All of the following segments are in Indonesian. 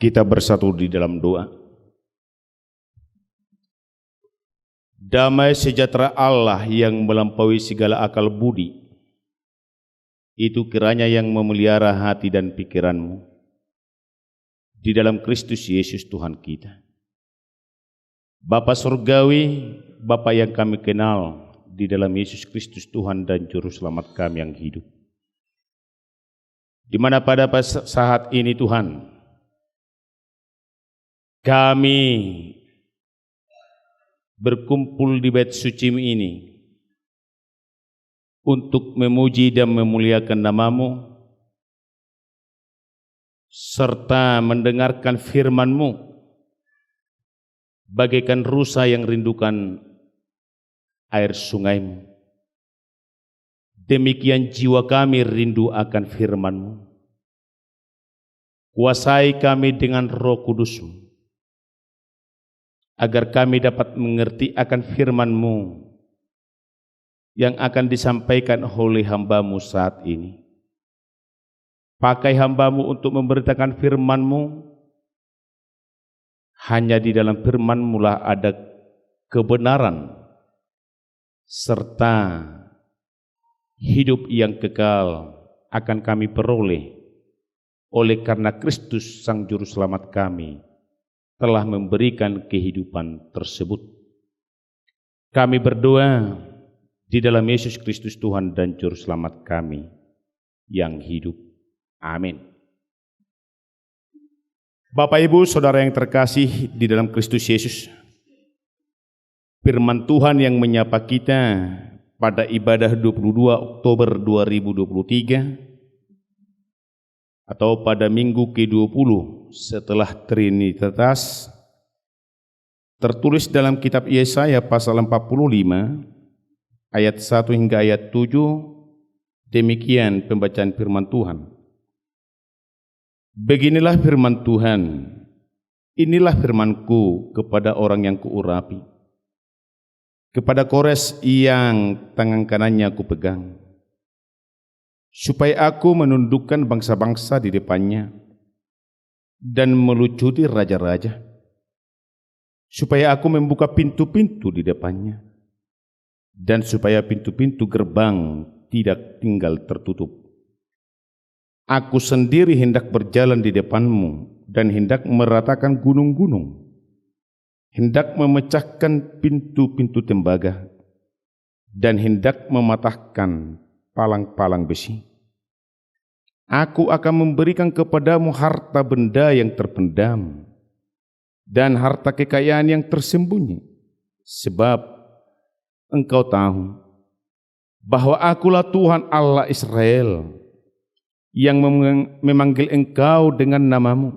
Kita bersatu di dalam doa. Damai sejahtera Allah yang melampaui segala akal budi, itu kiranya yang memelihara hati dan pikiranmu di dalam Kristus Yesus Tuhan kita. Bapa surgawi, Bapa yang kami kenal di dalam Yesus Kristus Tuhan dan Juru Selamat kami yang hidup. Di mana pada saat ini Tuhan, kami berkumpul di bait suci ini untuk memuji dan memuliakan nama-Mu serta mendengarkan firman-Mu bagaikan rusa yang rindukan air sungai-Mu. Demikian jiwa kami rindu akan firman-Mu. Kuasai kami dengan Roh Kudus-Mu, agar kami dapat mengerti akan firman-Mu yang akan disampaikan oleh hamba-Mu saat ini. Pakai hamba-Mu untuk memberitakan firman-Mu. Hanya di dalam firman-Mu lah ada kebenaran serta hidup yang kekal akan kami peroleh oleh karena Kristus Sang Juru Selamat kami telah memberikan kehidupan tersebut. Kami berdoa di dalam Yesus Kristus Tuhan dan Juru Selamat kami yang hidup. Amin. Bapak Ibu Saudara yang terkasih di dalam Kristus Yesus, firman Tuhan yang menyapa kita pada ibadah 22 Oktober 2023 atau pada minggu ke-20 setelah Trinitas, tertulis dalam kitab Yesaya pasal 45 ayat 1 hingga ayat 7. Demikian pembacaan firman Tuhan. Beginilah firman Tuhan, inilah firman-Ku kepada orang yang Kuurapi, kepada Kores yang tangan kanannya Kupegang, supaya Aku menundukkan bangsa-bangsa di depannya dan melucuti raja-raja, supaya Aku membuka pintu-pintu di depannya, dan supaya pintu-pintu gerbang tidak tinggal tertutup. Aku sendiri hendak berjalan di depanmu dan hendak meratakan gunung-gunung, hendak memecahkan pintu-pintu tembaga, dan hendak mematahkan palang-palang besi. Aku akan memberikan kepadamu harta benda yang terpendam dan harta kekayaan yang tersembunyi, sebab engkau tahu bahwa Akulah Tuhan Allah Israel yang memanggil engkau dengan namamu.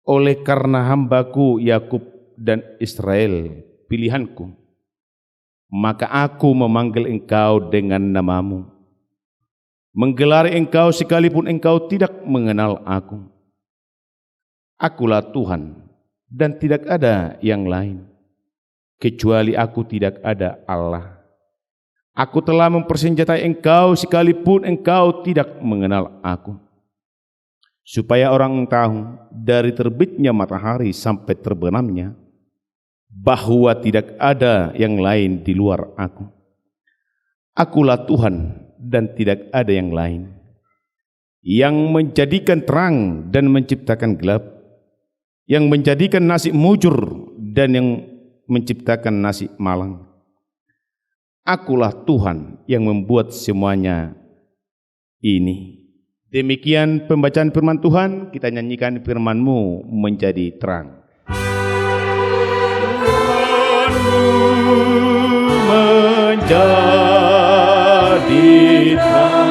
Oleh karena hamba-Ku Yakub dan Israel, pilihan-Ku, maka Aku memanggil engkau dengan namamu, menggelari engkau sekalipun engkau tidak mengenal Aku. Akulah Tuhan dan tidak ada yang lain. Kecuali Aku tidak ada Allah. Aku telah mempersenjatai engkau sekalipun engkau tidak mengenal Aku, supaya orang tahu dari terbitnya matahari sampai terbenamnya bahwa tidak ada yang lain di luar Aku. Akulah Tuhan dan tidak ada yang lain, yang menjadikan terang dan menciptakan gelap, yang menjadikan nasi mujur dan yang menciptakan nasi malang. Akulah Tuhan yang membuat semuanya ini. Demikian pembacaan firman Tuhan, kita nyanyikan firman-Mu menjadi terang. Menjadi terang.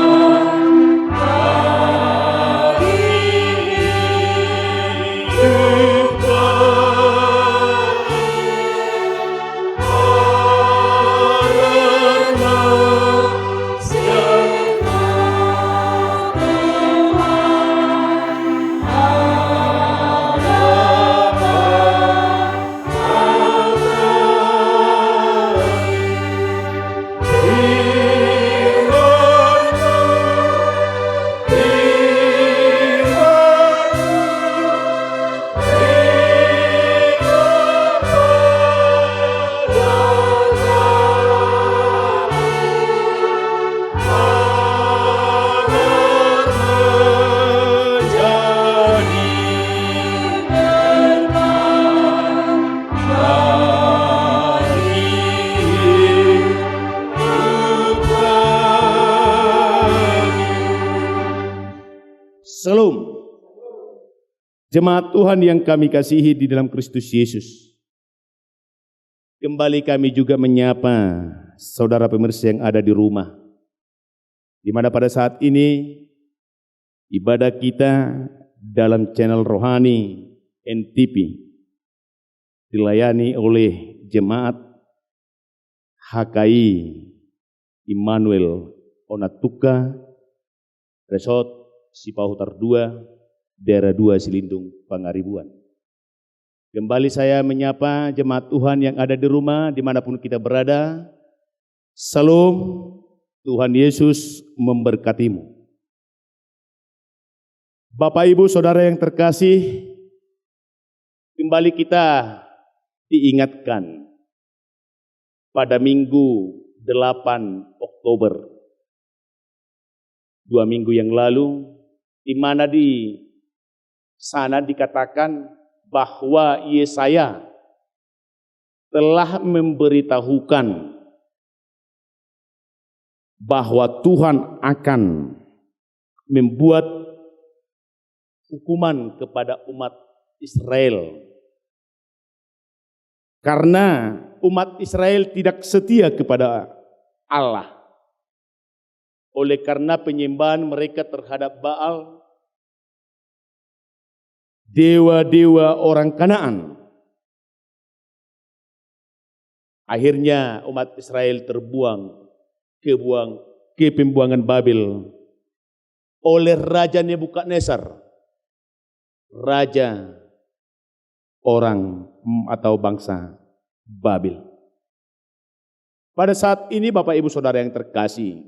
Jemaat Tuhan yang kami kasihi di dalam Kristus Yesus, kembali kami juga menyapa saudara pemirsa yang ada di rumah, di mana pada saat ini ibadah kita dalam channel rohani NTP dilayani oleh jemaat HKI Immanuel Onatuka, Resort Sipahutar 2, Daerah 2 Silindung, Pangaribuan. Kembali saya menyapa jemaat Tuhan yang ada di rumah, dimanapun kita berada. Salam, Tuhan Yesus memberkatimu. Bapak Ibu Saudara yang terkasih, kembali kita diingatkan pada Minggu 8 Oktober 2 minggu yang lalu, di mana di sana dikatakan bahwa Yesaya telah memberitahukan bahwa Tuhan akan membuat hukuman kepada umat Israel karena umat Israel tidak setia kepada Allah. Oleh karena penyembahan mereka terhadap Baal, dewa-dewa orang Kanaan. Akhirnya umat Israel terbuang ke pembuangan Babel oleh Raja Nebukadnezar, raja orang atau bangsa Babel. Pada saat ini Bapak Ibu Saudara yang terkasih,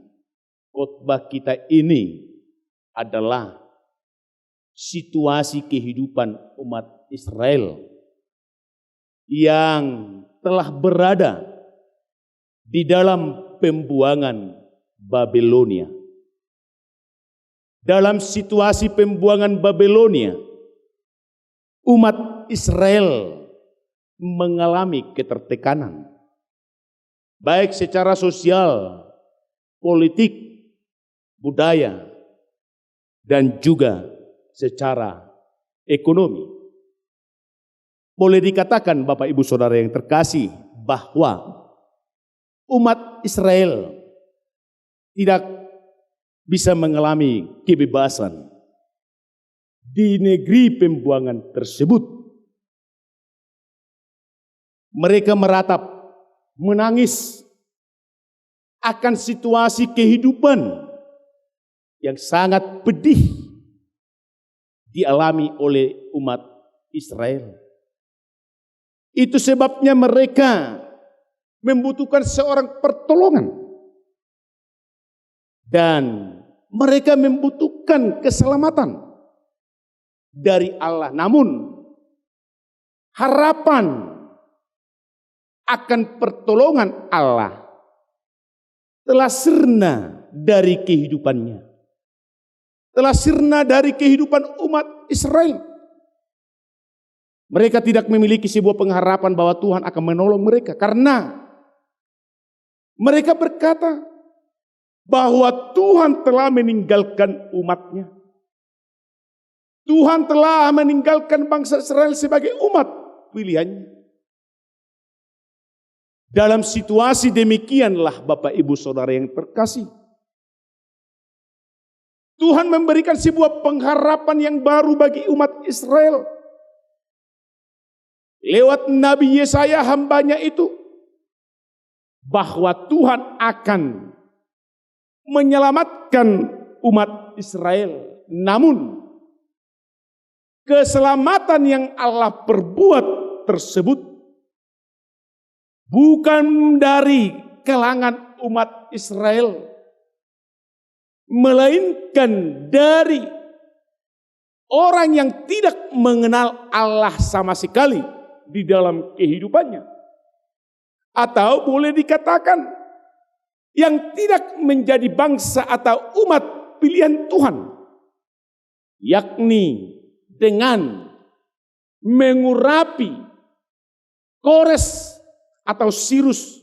khotbah kita ini adalah situasi kehidupan umat Israel yang telah berada di dalam pembuangan Babelonia. Dalam situasi pembuangan Babelonia, umat Israel mengalami ketertekanan, baik secara sosial, politik, budaya, dan juga secara ekonomi. Boleh dikatakan Bapak Ibu Saudara yang terkasih bahwa umat Israel tidak bisa mengalami kebebasan di negeri pembuangan tersebut. Mereka meratap, menangis akan situasi kehidupan yang sangat pedih dialami oleh umat Israel. Itu sebabnya mereka membutuhkan seorang pertolongan. Dan mereka membutuhkan keselamatan dari Allah. Namun harapan akan pertolongan Allah telah sirna dari kehidupannya. Telah sirna dari kehidupan umat Israel. Mereka tidak memiliki sebuah pengharapan bahwa Tuhan akan menolong mereka. Karena mereka berkata bahwa Tuhan telah meninggalkan umatnya. Tuhan telah meninggalkan bangsa Israel sebagai umat pilihannya. Dalam situasi demikianlah Bapak Ibu Saudara yang terkasih, Tuhan memberikan sebuah pengharapan yang baru bagi umat Israel. Lewat Nabi Yesaya hambanya itu, bahwa Tuhan akan menyelamatkan umat Israel. Namun keselamatan yang Allah perbuat tersebut bukan dari kalangan umat Israel, melainkan dari orang yang tidak mengenal Allah sama sekali di dalam kehidupannya. Atau boleh dikatakan yang tidak menjadi bangsa atau umat pilihan Tuhan, yakni dengan mengurapi Kores atau Sirus,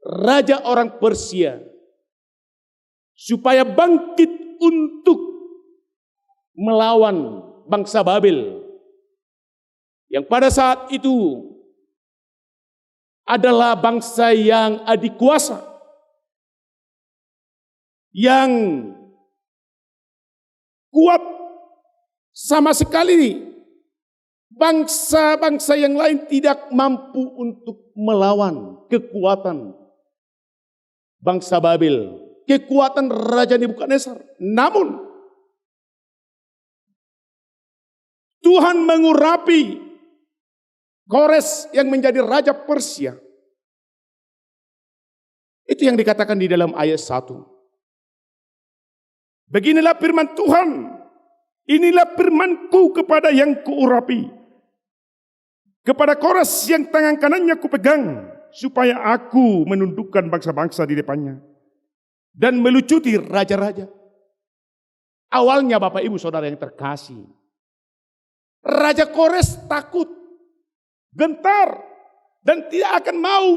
raja orang Persia, supaya bangkit untuk melawan bangsa Babel, yang pada saat itu adalah bangsa yang adik kuasa, yang kuat sama sekali. Bangsa-bangsa yang lain tidak mampu untuk melawan kekuatan bangsa Babel, kekuatan Raja Nebukadnezar. Namun Tuhan mengurapi Kores yang menjadi Raja Persia. Itu yang dikatakan di dalam ayat 1. Beginilah firman Tuhan, inilah firmanku kepada yang kuurapi, kepada Kores yang tangan kanannya kupegang, supaya aku menundukkan bangsa-bangsa di depannya dan melucuti raja-raja. Awalnya Bapak Ibu Saudara yang terkasih, Raja Kores takut, gentar, dan tidak akan mau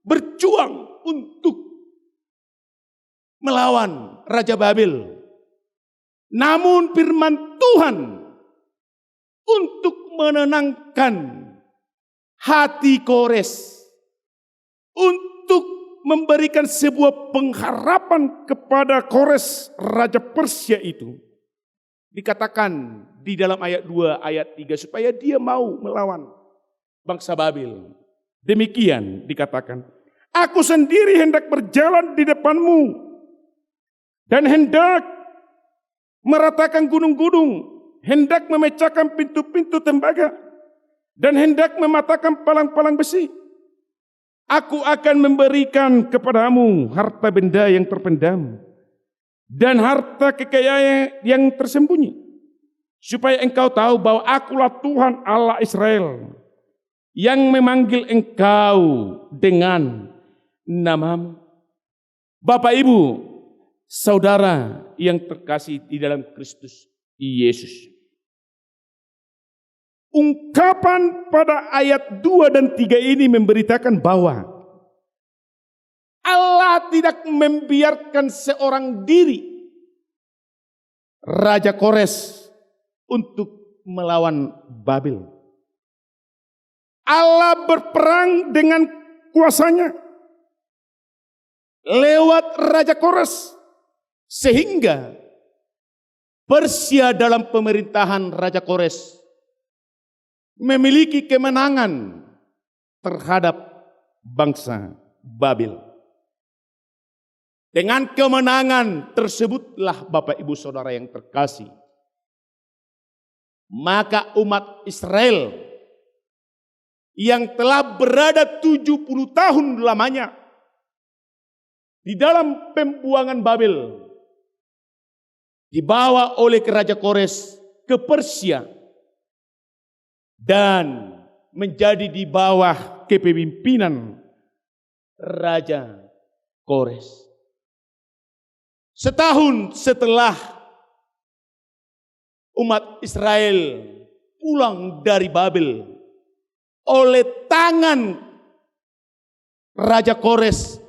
berjuang untuk melawan Raja Babel. Namun firman Tuhan untuk menenangkan hati Kores, untuk memberikan sebuah pengharapan kepada Kores Raja Persia itu, dikatakan di dalam ayat 2, ayat 3, supaya dia mau melawan bangsa Babel. Demikian dikatakan, aku sendiri hendak berjalan di depanmu dan hendak meratakan gunung-gunung, hendak memecahkan pintu-pintu tembaga, dan hendak mematahkan palang-palang besi. Aku akan memberikan kepadamu harta benda yang terpendam dan harta kekayaan yang tersembunyi, supaya engkau tahu bahwa akulah Tuhan Allah Israel, yang memanggil engkau dengan namamu. Bapak Ibu Saudara yang terkasih di dalam Kristus Yesus, ungkapan pada ayat 2 dan 3 ini memberitakan bahwa Allah tidak membiarkan seorang diri Raja Kores untuk melawan Babel. Allah berperang dengan kuasanya lewat Raja Kores, sehingga Persia dalam pemerintahan Raja Kores memiliki kemenangan terhadap bangsa Babel. Dengan kemenangan tersebutlah Bapak Ibu Saudara yang terkasih, maka umat Israel yang telah berada 70 tahun lamanya di dalam pembuangan Babel, dibawa oleh Raja Kores ke Persia dan menjadi di bawah kepemimpinan Raja Kores. Setahun setelah umat Israel pulang dari Babel oleh tangan Raja Kores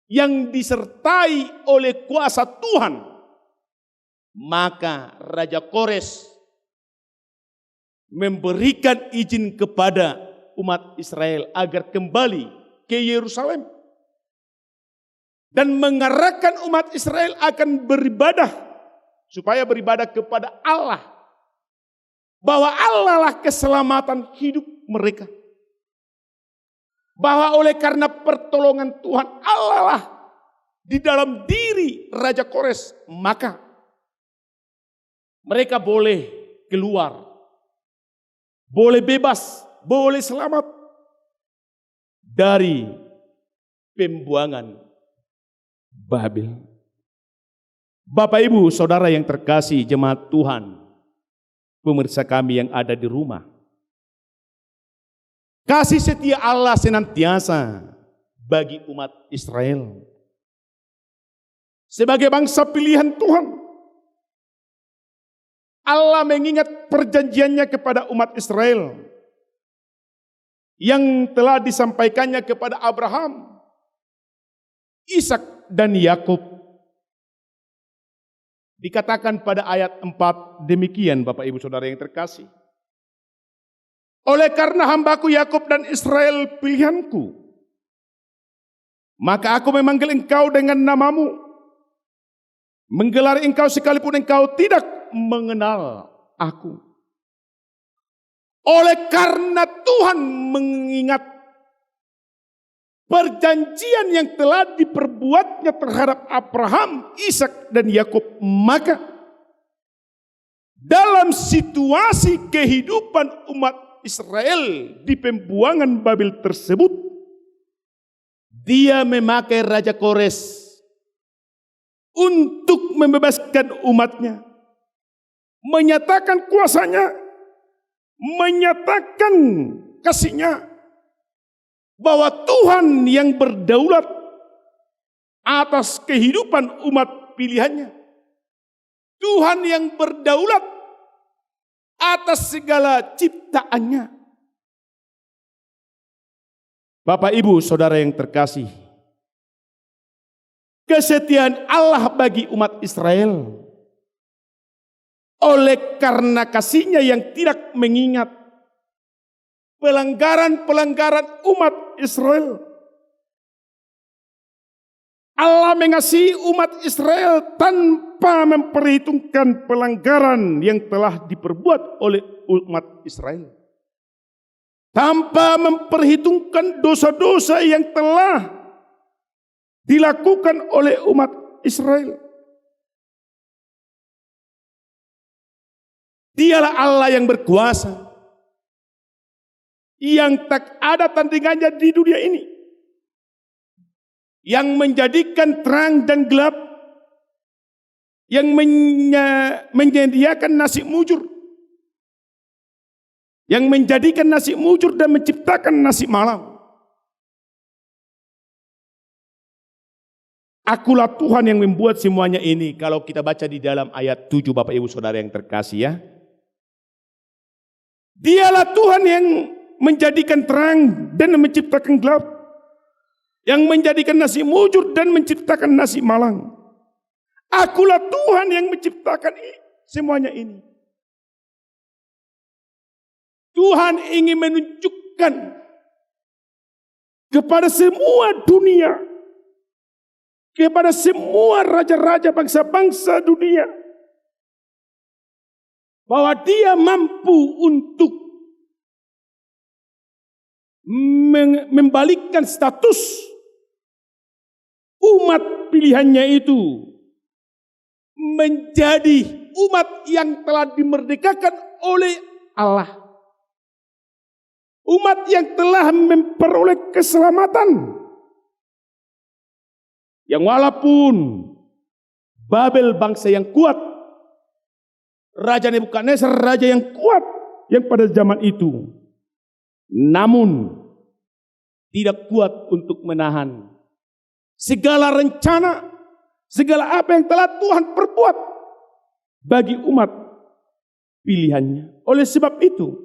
yang disertai oleh kuasa Tuhan, maka Raja Kores memberikan izin kepada umat Israel agar kembali ke Yerusalem dan mengarahkan umat Israel akan beribadah, supaya beribadah kepada Allah, bahwa Allah lah keselamatan hidup mereka, bahwa oleh karena pertolongan Tuhan Allah lah di dalam diri Raja Kores, maka mereka boleh keluar, boleh bebas, boleh selamat dari pembuangan Babel. Bapak Ibu Saudara yang terkasih, jemaat Tuhan, pemirsa kami yang ada di rumah, kasih setia Allah senantiasa bagi umat Israel sebagai bangsa pilihan Tuhan. Allah mengingat perjanjiannya kepada umat Israel yang telah disampaikannya kepada Abraham, Ishak dan Yakub. Dikatakan pada ayat 4 demikian Bapak Ibu Saudara yang terkasih. Oleh karena hambaku Yakub dan Israel pilihanku, maka aku memanggil engkau dengan namamu, menggelar engkau sekalipun engkau tidak mengenal aku. Oleh karena Tuhan mengingat perjanjian yang telah diperbuatnya terhadap Abraham, Ishak dan Yakub, maka dalam situasi kehidupan umat Israel di pembuangan Babel tersebut, dia memakai Raja Kores untuk membebaskan umatnya, menyatakan kuasanya, menyatakan kasihnya, bahwa Tuhan yang berdaulat atas kehidupan umat pilihannya. Tuhan yang berdaulat atas segala ciptaannya. Bapak Ibu Saudara yang terkasih, kesetiaan Allah bagi umat Israel oleh karena kasihnya yang tidak mengingat pelanggaran-pelanggaran umat Israel. Allah mengasihi umat Israel tanpa memperhitungkan pelanggaran yang telah diperbuat oleh umat Israel. Tanpa memperhitungkan dosa-dosa yang telah dilakukan oleh umat Israel. Dialah Allah yang berkuasa, yang tak ada tandingannya di dunia ini, yang menjadikan terang dan gelap, yang menyediakan nasi mujur, yang menjadikan nasi mujur dan menciptakan nasi malam. Akulah Tuhan yang membuat semuanya ini. Kalau kita baca di dalam ayat 7 Bapak Ibu Saudara yang terkasih ya. Dialah Tuhan yang menjadikan terang dan menciptakan gelap, yang menjadikan nasi mujur dan menciptakan nasi malang. Akulah Tuhan yang menciptakan semuanya ini. Tuhan ingin menunjukkan kepada semua dunia, kepada semua raja-raja bangsa-bangsa dunia, bahwa Dia mampu untuk membalikkan status umat pilihannya itu menjadi umat yang telah dimerdekakan oleh Allah. Umat yang telah memperoleh keselamatan. Yang walaupun Babel bangsa yang kuat, Raja Nebukadnezar raja yang kuat yang pada zaman itu, namun tidak kuat untuk menahan segala rencana, segala apa yang telah Tuhan perbuat bagi umat pilihannya. Oleh sebab itu,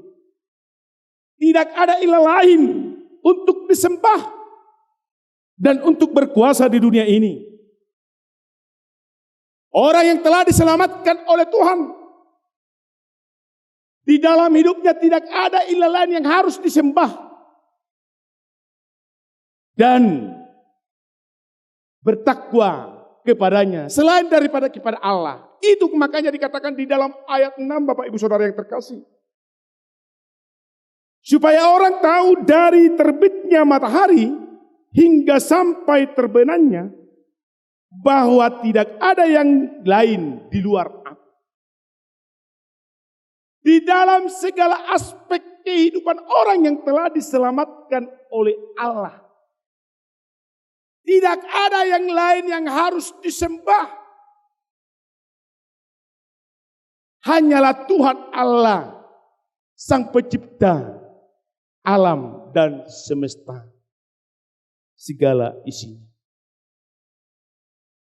tidak ada ilah lain untuk disembah dan untuk berkuasa di dunia ini. Orang yang telah diselamatkan oleh Tuhan, di dalam hidupnya tidak ada ilah lain yang harus disembah dan bertakwa kepadanya selain daripada kepada Allah. Itu makanya dikatakan di dalam ayat 6 Bapak Ibu Saudara yang terkasih. Supaya orang tahu dari terbitnya matahari hingga sampai terbenamnya bahwa tidak ada yang lain di luar aku. Di dalam segala aspek kehidupan orang yang telah diselamatkan oleh Allah, tidak ada yang lain yang harus disembah. Hanyalah Tuhan Allah, Sang Pencipta alam dan semesta, segala isinya.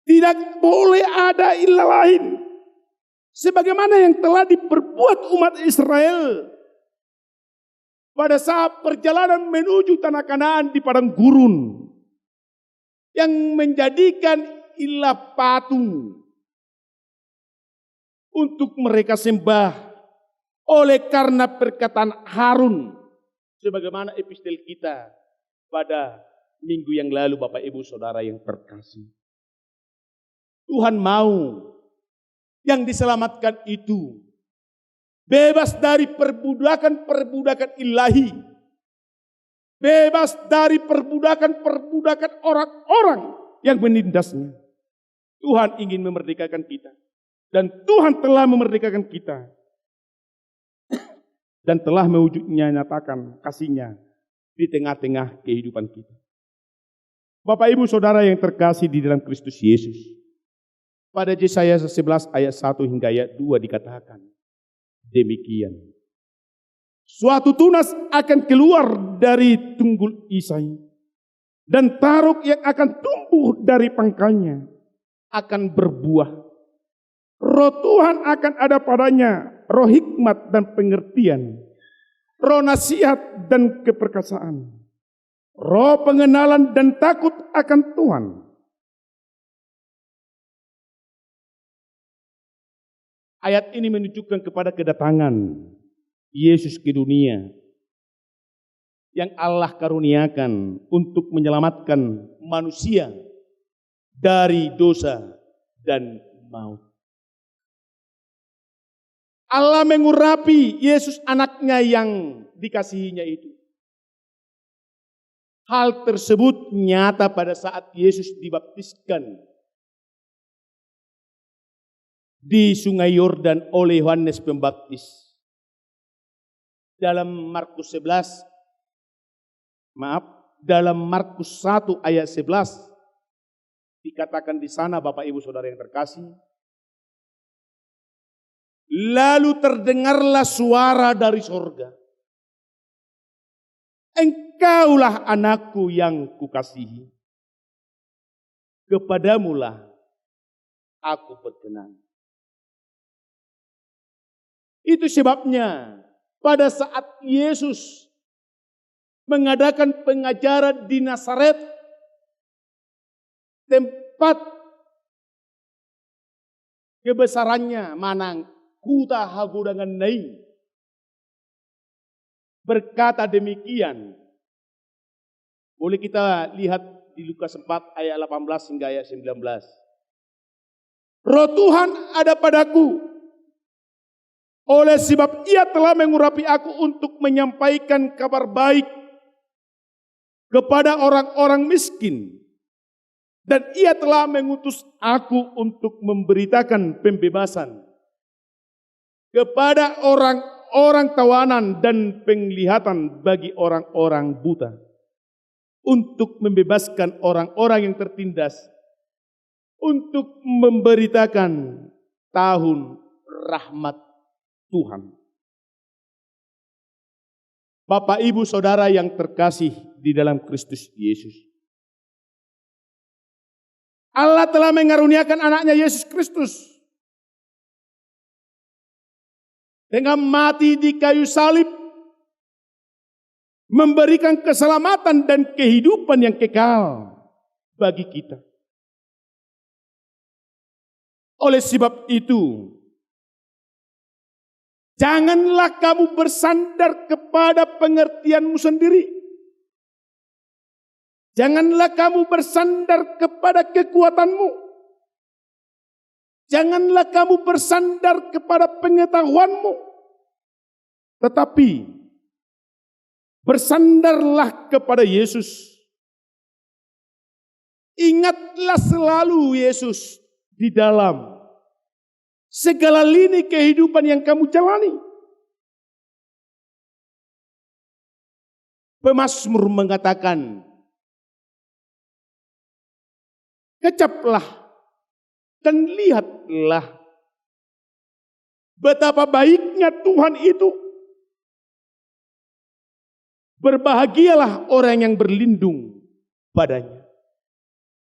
Tidak boleh ada ilah lain. Sebagaimana yang telah diperbuat umat Israel pada saat perjalanan menuju tanah Kanaan di padang gurun, yang menjadikan ilah patung untuk mereka sembah. Oleh karena perkataan Harun, sebagaimana epistel kita pada minggu yang lalu, Bapak Ibu Saudara yang terkasih. Tuhan mau yang diselamatkan itu bebas dari perbudakan ilahi, bebas dari perbudakan orang-orang yang menindasnya. Tuhan ingin memerdekakan kita, dan Tuhan telah memerdekakan kita, dan telah mewujudnya nyatakan kasih-Nya di tengah-tengah kehidupan kita. Bapak Ibu Saudara yang terkasih di dalam Kristus Yesus, pada Yesaya 11 ayat 1 hingga ayat 2 dikatakan demikian. Suatu tunas akan keluar dari tunggul Isai, dan taruk yang akan tumbuh dari pangkalnya akan berbuah. Roh Tuhan akan ada padanya, roh hikmat dan pengertian, roh nasihat dan keperkasaan, roh pengenalan dan takut akan Tuhan. Ayat ini menunjukkan kepada kedatangan Yesus ke dunia yang Allah karuniakan untuk menyelamatkan manusia dari dosa dan maut. Allah mengurapi Yesus anaknya yang dikasihinya itu. Hal tersebut nyata pada saat Yesus dibaptiskan di Sungai Yordan oleh Yohanes Pembaptis. Dalam Markus 1 ayat 11 dikatakan di sana, Bapak Ibu Saudara yang terkasih, lalu terdengarlah suara dari sorga, Engkaulah anakku yang kukasihi, kepadamulah aku berkenan. Itu sebabnya pada saat Yesus mengadakan pengajaran di Nazaret, tempat kebesarannya manang kuta hagudangan nai, berkata demikian. Boleh kita lihat di Lukas 4 ayat 18 hingga ayat 19. Roh Tuhan ada padaku, oleh sebab Ia telah mengurapi aku untuk menyampaikan kabar baik kepada orang-orang miskin, dan Ia telah mengutus aku untuk memberitakan pembebasan kepada orang-orang tawanan dan penglihatan bagi orang-orang buta, untuk membebaskan orang-orang yang tertindas, untuk memberitakan tahun rahmat Tuhan. Bapak Ibu Saudara yang terkasih di dalam Kristus Yesus, Allah telah mengaruniakan anaknya Yesus Kristus dengan mati di kayu salib, memberikan keselamatan dan kehidupan yang kekal bagi kita. Oleh sebab itu, janganlah kamu bersandar kepada pengertianmu sendiri. Janganlah kamu bersandar kepada kekuatanmu. Janganlah kamu bersandar kepada pengetahuanmu. Tetapi bersandarlah kepada Yesus. Ingatlah selalu Yesus di dalam segala lini kehidupan yang kamu jalani. Pemazmur mengatakan, kecaplah dan lihatlah betapa baiknya Tuhan itu. Berbahagialah orang yang berlindung padanya.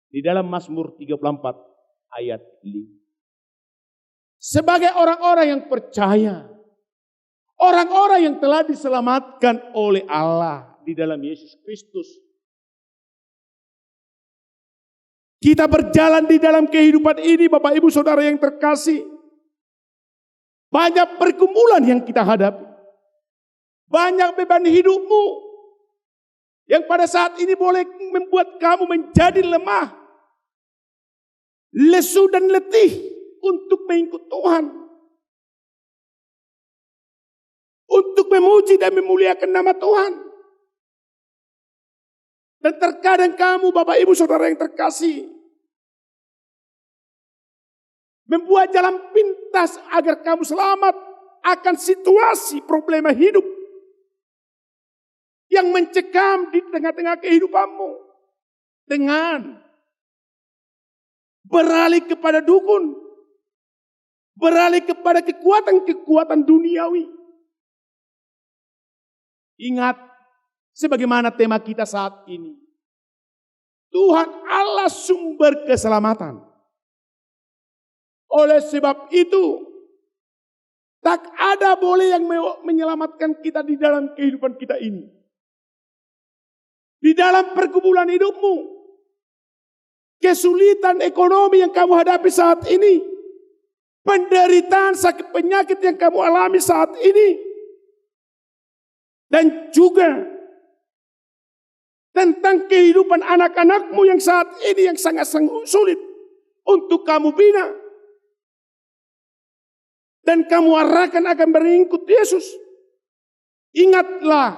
Di dalam Mazmur 34 ayat 5. Sebagai orang-orang yang percaya, orang-orang yang telah diselamatkan oleh Allah di dalam Yesus Kristus, kita berjalan di dalam kehidupan ini, Bapak Ibu Saudara yang terkasih, Banyak pergumulan yang kita hadapi. Banyak beban hidupmu yang pada saat ini boleh membuat kamu menjadi lemah, lesu dan letih untuk mengikut Tuhan, untuk memuji dan memuliakan nama Tuhan. Dan terkadang kamu, Bapak Ibu Saudara yang terkasih, membuat jalan pintas agar kamu selamat akan situasi problema hidup yang mencekam di tengah-tengah kehidupanmu dengan beralih kepada dukun, beralih kepada kekuatan-kekuatan duniawi. Ingat, sebagaimana tema kita saat ini, Tuhan Allah sumber keselamatan. Oleh sebab itu, tak ada boleh yang menyelamatkan kita di dalam kehidupan kita ini. Di dalam pergumulan hidupmu, kesulitan ekonomi yang kamu hadapi saat ini, penderitaan sakit penyakit yang kamu alami saat ini, dan juga tentang kehidupan anak-anakmu yang saat ini yang sangat sulit untuk kamu bina dan kamu arahkan akan mengikut Yesus. Ingatlah,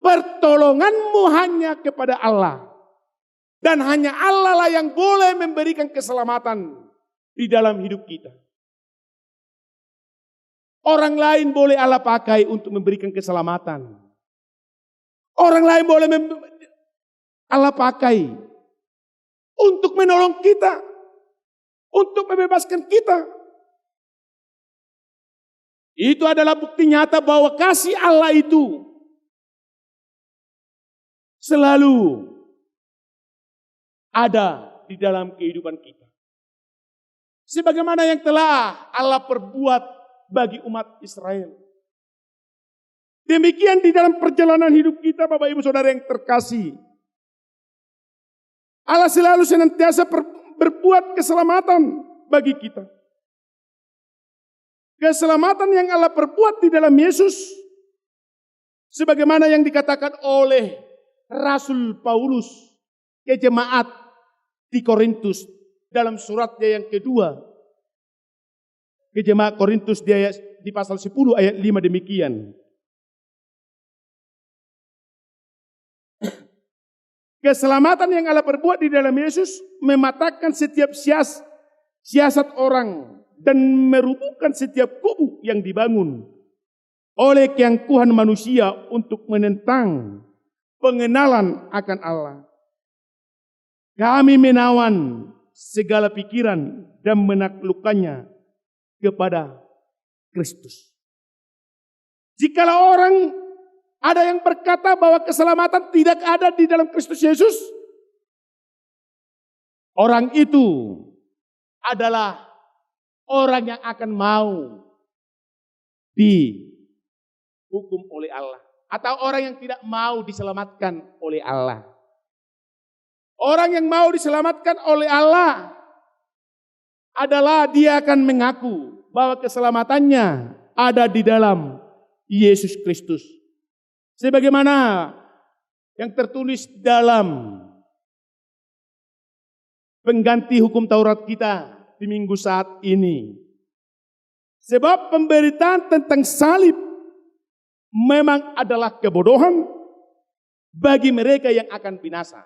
pertolonganmu hanya kepada Allah. Dan hanya Allah lah yang boleh memberikan keselamatan di dalam hidup kita. Orang lain boleh Allah pakai untuk memberikan keselamatan. Orang lain boleh Allah pakai untuk menolong kita, untuk membebaskan kita. Itu adalah bukti nyata bahwa kasih Allah itu selalu ada di dalam kehidupan kita. Sebagaimana yang telah Allah perbuat bagi umat Israel. Demikian di dalam perjalanan hidup kita, Bapak Ibu Saudara yang terkasih. Allah selalu senantiasa berbuat keselamatan bagi kita. Keselamatan yang Allah perbuat di dalam Yesus, sebagaimana yang dikatakan oleh Rasul Paulus ke jemaat di Korintus dalam suratnya yang kedua, ke jemaat Korintus di pasal 10 ayat 5 demikian. Keselamatan yang Allah perbuat di dalam Yesus mematahkan setiap siasat orang dan merubuhkan setiap kubu yang dibangun oleh keangkuhan manusia untuk menentang pengenalan akan Allah. Kami menawan segala pikiran dan menaklukkannya kepada Kristus. Jikalau orang ada yang berkata bahwa keselamatan tidak ada di dalam Kristus Yesus, orang itu adalah orang yang akan mau dihukum oleh Allah. Atau orang yang tidak mau diselamatkan oleh Allah. Orang yang mau diselamatkan oleh Allah adalah dia akan mengaku bahwa keselamatannya ada di dalam Yesus Kristus. Sebagaimana yang tertulis dalam pengganti hukum Taurat kita di minggu saat ini. Sebab pemberitaan tentang salib memang adalah kebodohan bagi mereka yang akan binasa.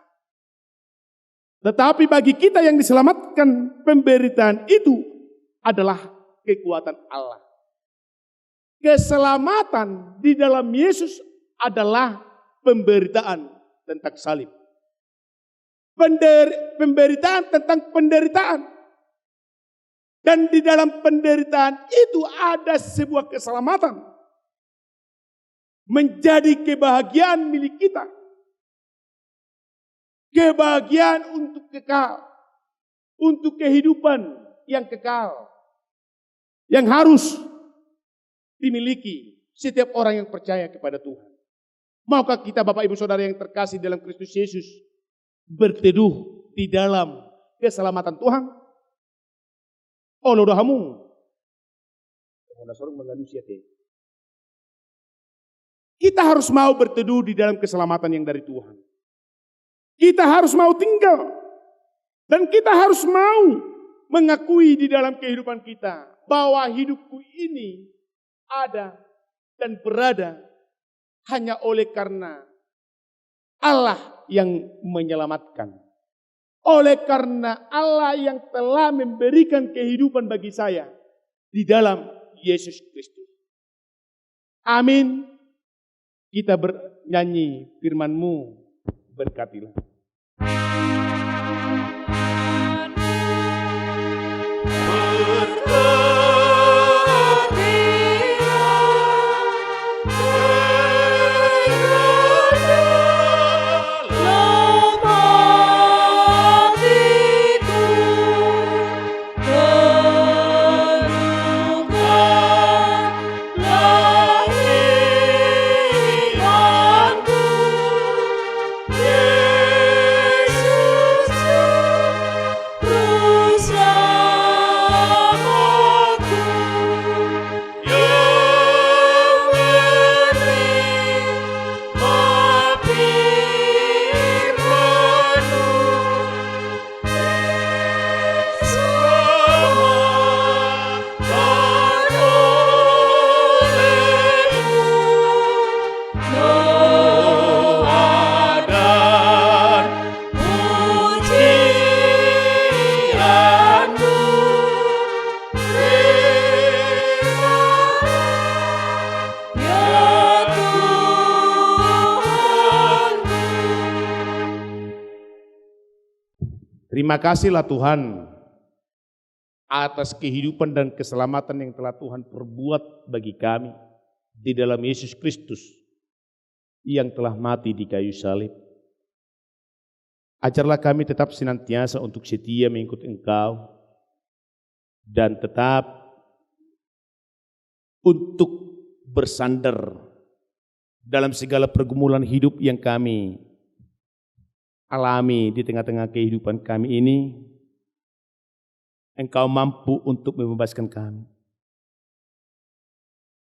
Tetapi bagi kita yang diselamatkan, pemberitaan itu adalah kekuatan Allah. Keselamatan di dalam Yesus adalah pemberitaan tentang salib. Pemberitaan tentang penderitaan. Dan di dalam penderitaan itu ada sebuah keselamatan. Menjadi kebahagiaan milik kita. Kebahagiaan untuk kekal. Untuk kehidupan yang kekal. Yang harus dimiliki setiap orang yang percaya kepada Tuhan. Maukah kita Bapak Ibu Saudara yang terkasih dalam Kristus Yesus berteduh di dalam keselamatan Tuhan? Oh, lodahamu. Kita harus mau berteduh di dalam keselamatan yang dari Tuhan. Kita harus mau tinggal. Dan kita harus mau mengakui di dalam kehidupan kita bahwa hidupku ini ada dan berada hanya oleh karena Allah yang menyelamatkan. Oleh karena Allah yang telah memberikan kehidupan bagi saya di dalam Yesus Kristus. Amin. Kita bernyanyi firman-Mu, berkatilah. Terima kasihlah Tuhan atas kehidupan dan keselamatan yang telah Tuhan perbuat bagi kami di dalam Yesus Kristus yang telah mati di kayu salib. Ajarlah kami tetap senantiasa untuk setia mengikut Engkau dan tetap untuk bersandar dalam segala pergumulan hidup yang kami alami di tengah-tengah kehidupan kami ini. Engkau mampu untuk membebaskan kami.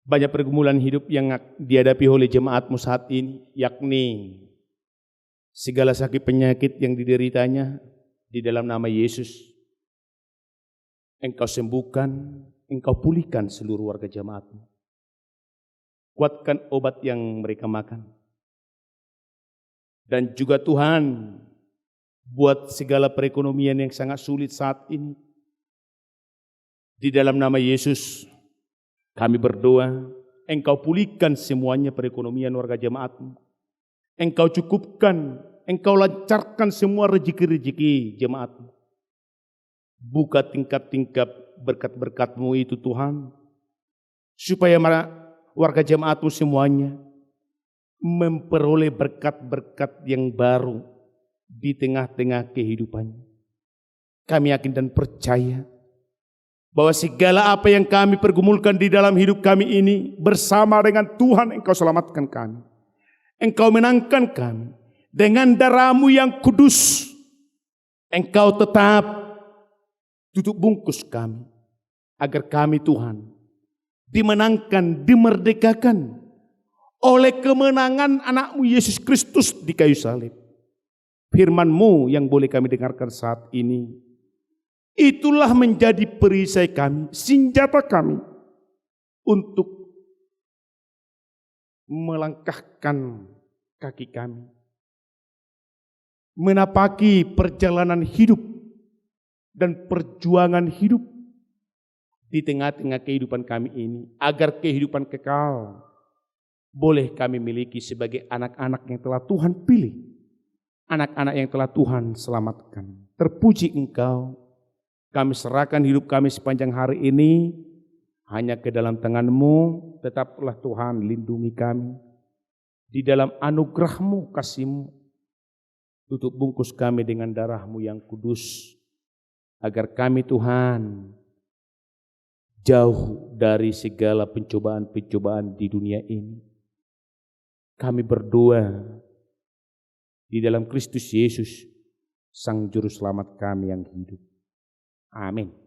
Banyak pergumulan hidup yang dihadapi oleh jemaat-Mu saat ini, yakni segala sakit penyakit yang dideritanya di dalam nama Yesus. Engkau sembuhkan, Engkau pulihkan seluruh warga jemaat-Mu. Kuatkan obat yang mereka makan. Dan juga Tuhan, buat segala perekonomian yang sangat sulit saat ini. Di dalam nama Yesus, kami berdoa, Engkau pulihkan semuanya perekonomian warga jemaat-Mu. Engkau cukupkan, Engkau lancarkan semua rezeki-rezeki jemaat-Mu. Buka tingkap-tingkap berkat-berkat-Mu itu Tuhan, supaya warga jemaat-Mu semuanya memperoleh berkat-berkat yang baru di tengah-tengah kehidupannya. Kami yakin dan percaya bahwa segala apa yang kami pergumulkan di dalam hidup kami ini bersama dengan Tuhan Engkau selamatkan kami. Engkau menangkan kami dengan darah-Mu yang kudus. Engkau tetap tutup bungkus kami agar kami Tuhan dimenangkan, dimerdekakan oleh kemenangan anak-Mu Yesus Kristus di kayu salib. Firman-Mu yang boleh kami dengarkan saat ini, itulah menjadi perisai kami, senjata kami untuk melangkahkan kaki kami, menapaki perjalanan hidup dan perjuangan hidup di tengah-tengah kehidupan kami ini, agar kehidupan kekal boleh kami miliki sebagai anak-anak yang telah Tuhan pilih, anak-anak yang telah Tuhan selamatkan. Terpuji Engkau, kami serahkan hidup kami sepanjang hari ini hanya ke dalam tangan-Mu. Tetaplah Tuhan lindungi kami di dalam anugerah-Mu, kasih-Mu. Tutup bungkus kami dengan darah-Mu yang kudus, agar kami Tuhan jauh dari segala pencobaan-pencobaan di dunia ini. Kami berdoa di dalam Kristus Yesus, Sang Juru Selamat kami yang hidup. Amin.